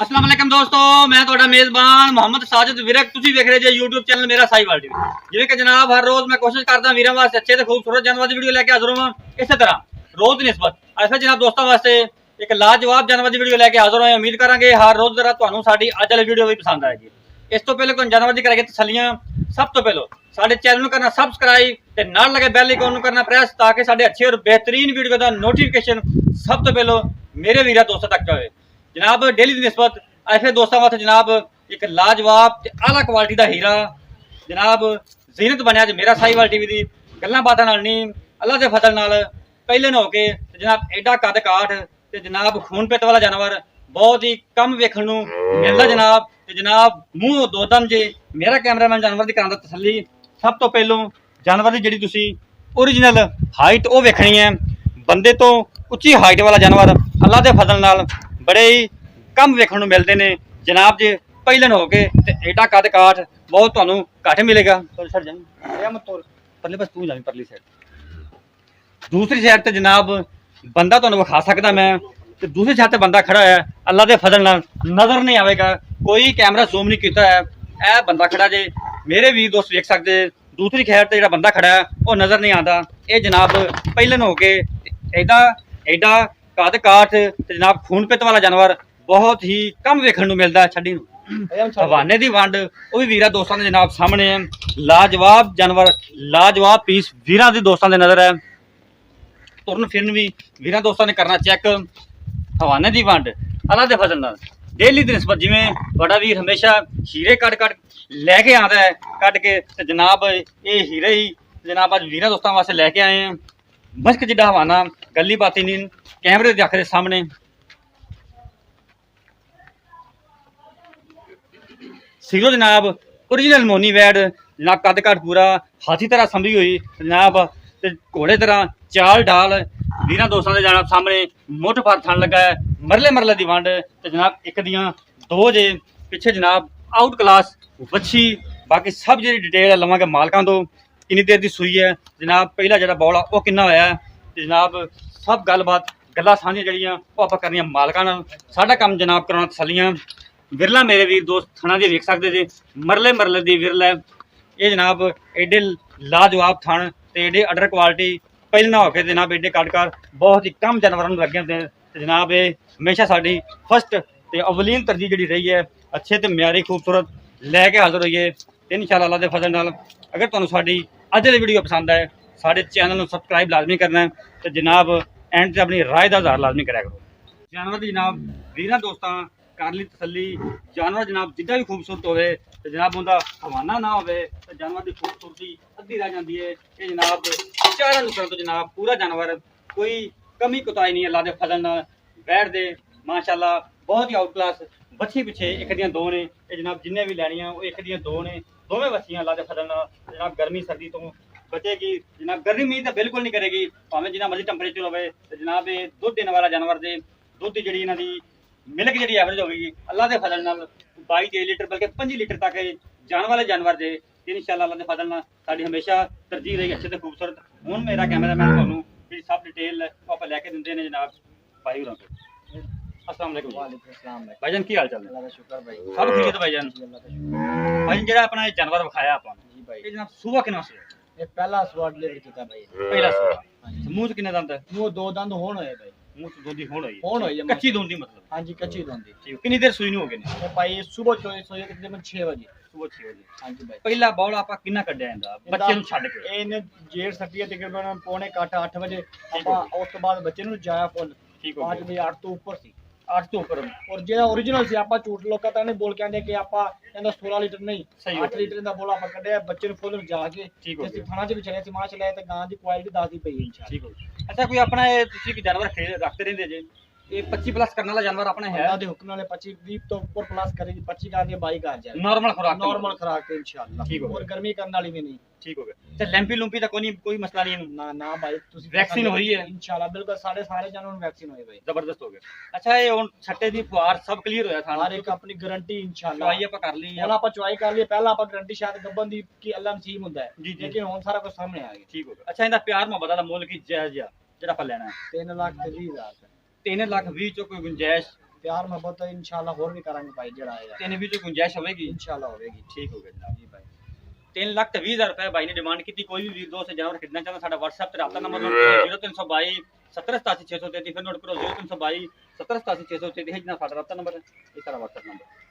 अस्सलाम वालेकुम दोस्तों, मैं ਤੁਹਾਡਾ ਮੇਜ਼ਬਾਨ ਮੁਹੰਮਦ ਸਾजिद ਵਿਰਕ। ਤੁਸੀਂ ਵੇਖ ਰਹੇ ਜੇ YouTube ਚੈਨਲ ਮੇਰਾ ਸਾਈਵਾਲ ਟੀਵੀ। ਜਿਵੇਂ ਕਿ ਜਨਾਬ ਹਰ ਰੋਜ਼ ਮੈਂ ਕੋਸ਼ਿਸ਼ ਕਰਦਾ ਵੀਰਾਂ ਵਾਸਤੇ ਅੱਛੇ ਤੇ ਖੂਬਸੂਰਤ ਜਾਨਵਰ ਦੀ ਵੀਡੀਓ ਲੈ ਕੇ ਹਾਜ਼ਰ ਹਾਂ। ਇਸੇ ਤਰ੍ਹਾਂ ਰੋਜ਼ ਦੀ ਨਿਸਬਤ ਐਸਾ ਜਨਾਬ ਦੋਸਤਾਂ ਵਾਸਤੇ ਇੱਕ ਲਾਜਵਾਬ ਜਾਨਵਰ ਦੀ ਵੀਡੀਓ ਲੈ ਕੇ ਹਾਜ਼ਰ ਹੋਏ। ਉਮੀਦ ਕਰਾਂਗੇ ਹਰ ਰੋਜ਼ ਜ਼ਰਾ ਤੁਹਾਨੂੰ ਸਾਡੀ ਅੱਜ ਵਾਲੀ ਵੀਡੀਓ ਵੀ ਪਸੰਦ ਆਏਗੀ। ਇਸ ਤੋਂ ਪਹਿਲੇ ਕੋਈ ਜਾਨਵਰ ਦੀ ਕਰਾਂਗੇ ਤਸੱਲੀਆਂ। ਸਭ ਤੋਂ ਪਹਿਲਾਂ ਸਾਡੇ ਚੈਨਲ ਨੂੰ ਕਰਨਾ ਸਬਸਕ੍ਰਾਈਬ ਤੇ ਨਾਲ ਲਗੇ ਬੈਲ ਆਈਕਨ ਨੂੰ ਕਰਨਾ ਪ੍ਰੈਸ ਤਾਂ ਕਿ ਸਾਡੇ ਅੱਛੇ ਔਰ ਬਿਹਤਰੀਨ ਵੀਡੀਓ ਦਾ ਨੋਟੀਫਿਕੇਸ਼ਨ ਸਭ ਤੋਂ ਪਹਿਲਾਂ ਮੇਰੇ ਵੀਰਾਂ ਦੋਸਤਾਂ ਤੱਕ ਜਾਵੇ। जनाब डेली की निस्बत ऐसे दोस्तों वास्ते जनाब एक लाजवाब आला क्वालिटी का हीरा जनाब जीनत बनया मेरा साहिवाल टीवी की गल्लां बातां नाल नहीं अल्लाह के फजल नाल पहले न होके जनाब एडा कद काठ ते जनाब खून पित वाला जानवर बहुत ही कम वेखण नूं मिलदा जनाब। ते जनाब मूँह दो दम जे मेरा कैमरामैन जानवर की करांदा तसल्ली। सब तो पहलों जानवर की जिहड़ी तुसीं ओरिजिनल हाइट वो वेखनी है। बंदे तो उच्ची हाइट वाला जानवर अल्लाह के फजल नाल बड़े ही कम वेखण नूं मिलते हैं जनाब। जे पहिलन हो के एडा कद काठ बहुत तुहानूं घट मिलेगा। परले बस तू जावी परली साइड दूसरी साइड ते जनाब बंदा तुहानूं विखा सकदा मैं ते दूसरी साइड ते बंदा खड़ा है अल्लाह के फजल नाल नज़र नहीं आवेगा। कोई कैमरा जूम नहीं कीता है। यह बंदा खड़ा जे मेरे वीर दोस्त वेख सकते। दूसरी साइड ते जिहड़ा बंदा खड़ा है वो नज़र नहीं आता। ये जनाब पहिलन हो के एडा एडा कद काठ ते जनाब खून पित वाला जानवर बहुत ही कम वेखण नूं मिलदा है। छड्डी हवाने दी वंड वो भी वीरा दोस्तों के जनाब सामने है। लाजवाब जानवर लाजवाब पीस वीरा दे दोस्तों के नज़र है। तुरन फिरन भी वीरा दोस्तों ने करना चेक। हवाने दी वंड अल्लाह दे फजल नाल डेली दी निस्बत जिवें बड़ा वीर हमेशा हीरे कट लैके आता है कट के ते जनाब ये हीरे ही जनाब अज वीरा दोस्तों वास्ते लैके आए हैं। मश्क जिड्डा हवाना गली बाती नहीं कैमरे के अख दे सामने सीरो जनाब ओरिजिनल मोनी वैड जनाब कद काठ पूरा हाथी तरह संभी हुई जनाब ते घोड़े तरह चाल ढाल वीर दोस्तों के जनाब सामने मुठ फार थन लगा है। मरले मरले की वंड ते जनाब एक दियां दो जे पिछे जनाब आउट क्लास बच्छी। बाकी सब जी डिटेल लवांगे मालकां तो किन्नी देर की सूई है जनाब पहला जो बौला वो किन्ना होया ते जनाब सब गलबात गल्लां साझियां जड़ियां वो आपां करनियां मालकां नाल। साडा काम जनाब कराउणा तसल्लियां। विरला मेरे वीर दोस्त थणा दी वेख सकदे जे मरले मरले दी विरल है। ये जनाब एडे लाजवाब थण ते एडे अडर क्वालिटी पहले ना होके जनाब एडे कटकार बहुत ही कम जानवरों लगे होंदे ते जनाब ये हमेशा साडी फस्ट ते अवलीन तरजीह जिहड़ी रही है अच्छे ते म्यारी खूबसूरत लैके हाज़र होइए इंशाअल्लाह अल्लाह दे फजल नाल। अगर तुहानूं साडी अज दी वीडियो पसंद आए साडे चैनल नूं सबसक्राइब लाजमी करना है ते जनाब एंड से अपनी राय का इज़हार लाजमी करा करो। जानवर की जनाब वीरां दोस्तां कर ली तसल्ली। जानवर जनाब जिद्दां भी खूबसूरत होवे ते जनाब उनका हवाना ना होवे ते जानवर की खूबसूरती अद्धी रह जाती है। ये जनाब चारा नुकसान तो जनाब पूरा जानवर कोई कमी कुताई नहीं अल्लाह के फजल नाल बैठ दे माशाअल्लाह बहुत ही आउट क्लास बच्ची पिछे एक दियां दो ने। ये जनाब जिन्ने भी लैनियां वो एक दियां दो ने दोवें बच्चियां अल्लाह के फजल नाल जनाब गर्मी सर्दी तो बचेगी जनाब। गर्मी तो बिल्कुल नहीं करेगी भावें जिन्ना मर्जी टैंपरेचर होवे ते जनाब ये दुध देने वाला जानवर दे दुध जी इन्हां दी मिल्क जी एवरेज होगी अल्लाह के फजल नाल 22-23 लीटर बल्कि 25 लीटर तक जाने वाले जानवर जे इंशाअल्लाह अल्लाह के फजल नाल साडी हमेशा तरजीह रही अच्छे ते खूबसूरत। हुण मेरा कैमरामैन तुहानूं जी सब डिटेल आप लैके दिंदे ने जनाब भाई होरां तो। अस्सलाम वालेकुम। वालेकुम अस्सलाम भाईजान की हाल चाल है? अल्लाह का शुक्र भाई सब ठीक है भाईजान? अल्लाह का शुक्र भाईजान जेड़ा अपना ये जानवर विखाया आपां जी भाई। ये जनाब सुबह किन्ना से ये पहला स्वाद ले चुका भाई। पहला सुबह मुंह च किन्ने दंद है? वो दो दंद होण होए भाई। मुंह च दोंदी होण होई होण होई है कच्ची दोंदी मतलब। हां जी कच्ची दोंदी। ठीक कितनी देर सुई नहीं हो गई? ये भाई सुबह सोए तकरीबन 6 बजे। सुबह 6 बजे हां जी भाई। पहला बॉल आपा किन्ना कड्डिया इंदा बच्चे नु छड्ड के? ਇਹਨੇ ਜੇੜ ਸੱਟੀ ਹੈ ਤਕਰੀਬਨ ਪੌਣੇ 8 ਵਜੇ ਆਪਾਂ ਉਸ ਤੋਂ ਬਾਅਦ ਬੱਚੇ ਨੂੰ ਜਾਇਆ ਫੁੱਲ ठीक हो 5 ਵਜੇ 8 ਤੋਂ ਉੱਪਰ ਸੀ। 8 ਤੋਂ ਉੱਪਰ ਔਰ ਜਿਹੜਾ origignal ਸੀ ਆਪਾਂ ਝੂਠ ਲੋਕਾਂ ਤਾਂ ਨਹੀਂ ਬੋਲ ਕੇ ਆਂਦੇ ਕਿ ਆਪਾਂ ਇਹਦਾ 16 ਲੀਟਰ ਨਹੀਂ ਸਹੀ ਹੋ 8 ਲੀਟਰ ਦਾ ਬੋਲ ਆਪਾਂ ਕੱਢਿਆ ਬੱਚੇ ਨੂੰ ਫੁੱਲ ਜਾ ਕੇ ਠੀਕ ਹੋ ਅਸੀਂ ਥਾਣਾ 'ਚ ਵੀ ਚਲੇ ਸੀ ਮਾਸ਼ਾਅੱਲਾ ਤੇ ਗਾਂ ਦੀ ਕੁਆਲਿਟੀ ਦੱਸਦੀ ਪਈ ਇਨਸ਼ਾਅੱਲਾ। ठीक हो अच्छा कोई अपना ये तुसी की जानवर रखते रहंदे जे ये 25 प्लस करने वाला जानवर अपना है अल्लाह दे हुक्म नाल 25 20 तो ऊपर प्लस करेगी 25 का दिया 22 का आ जाए नॉर्मल खुराक नॉर्मल खुराक है इंशाअल्लाह। ठीक हो और गर्मी करने वाली भी नहीं। ठीक हो गया अच्छा लैंपी लुम्पी दा कोई मसला नहीं ना ना भाई तुसी वैक्सीन हुई है इंशाअल्लाह बिल्कुल सारे जानवर में वैक्सीन हुई भाई जबरदस्त हो गया। अच्छा ये हुन छट्टे दी फुहार सब क्लियर होया था हर एक अपनी गारंटी इंशाअल्लाह। चवाई आपा कर ली ਹੁਣ ਆਪਾਂ ਚੁਆਈ ਕਰ ਲਈ ਪਹਿਲਾਂ ਆਪਾਂ ਗਾਰੰਟੀ ਸ਼ਾਇਦ ਗੱਬਨ ਦੀ ਕਿ ਅੱਲਾ ਨਸੀਬ ਹੁੰਦਾ ਹੈ जी जी ਲੇਕਿਨ ਹੁਣ ਸਾਰਾ ਕੁਝ ਸਾਹਮਣੇ ਆ ਗਿਆ। ठीक हो गया। अच्छा इंदा प्यार मोहब्बत दा मुल की जायज जेड़ा आपा लेना है 3 ਲੱਖ ਤੇ 20 ਹਜ਼ਾਰ 3 लाख 20 चो कोई गुंजाइश ਪਿਆਰ ਮੁਹੱਬਤ ਤਾਂ ਇਨਸ਼ਾਅੱਲਾ ਹੋਰ ਵੀ ਕਰਾਂਗੇ ਭਾਈ ਜਿਹੜਾ ਆਏਗਾ ਤਿੰਨ ਵੀ ਤੋਂ ਗੁੰਜਾਇਸ਼ ਹੋਵੇਗੀ ਇਨਸ਼ਾਅੱਲਾ ਹੋਵੇਗੀ ਠੀਕ ਹੋ ਗਿਆ ਜਨਾਬ ਜੀ ਭਾਈ 3,20,000 ਰੁਪਏ ਭਾਈ ਨੇ ਡਿਮਾਂਡ ਕੀਤੀ ਕੋਈ ਵੀ ਵੀਰ ਦੋਸਤ ਜਾਨਵਰ ਖਰੀਦਣਾ ਚਾਹੁੰਦਾ ਸਾਡਾ WhatsApp ਤੇ ਰਾਬਤਾ ਨੰਬਰ ਨੋਟ ਕਰੋ 0322 7087 633 ਫਿਰ ਨੋਟ ਕਰੋ 0322 7087 633 ਇਹ ਜਨਾਬ ਸਾਡਾ ਰਾਬਤਾ ਨੰਬਰ ਹੈ ਇਹ ਸਾਡਾ WhatsApp ਨੰਬਰ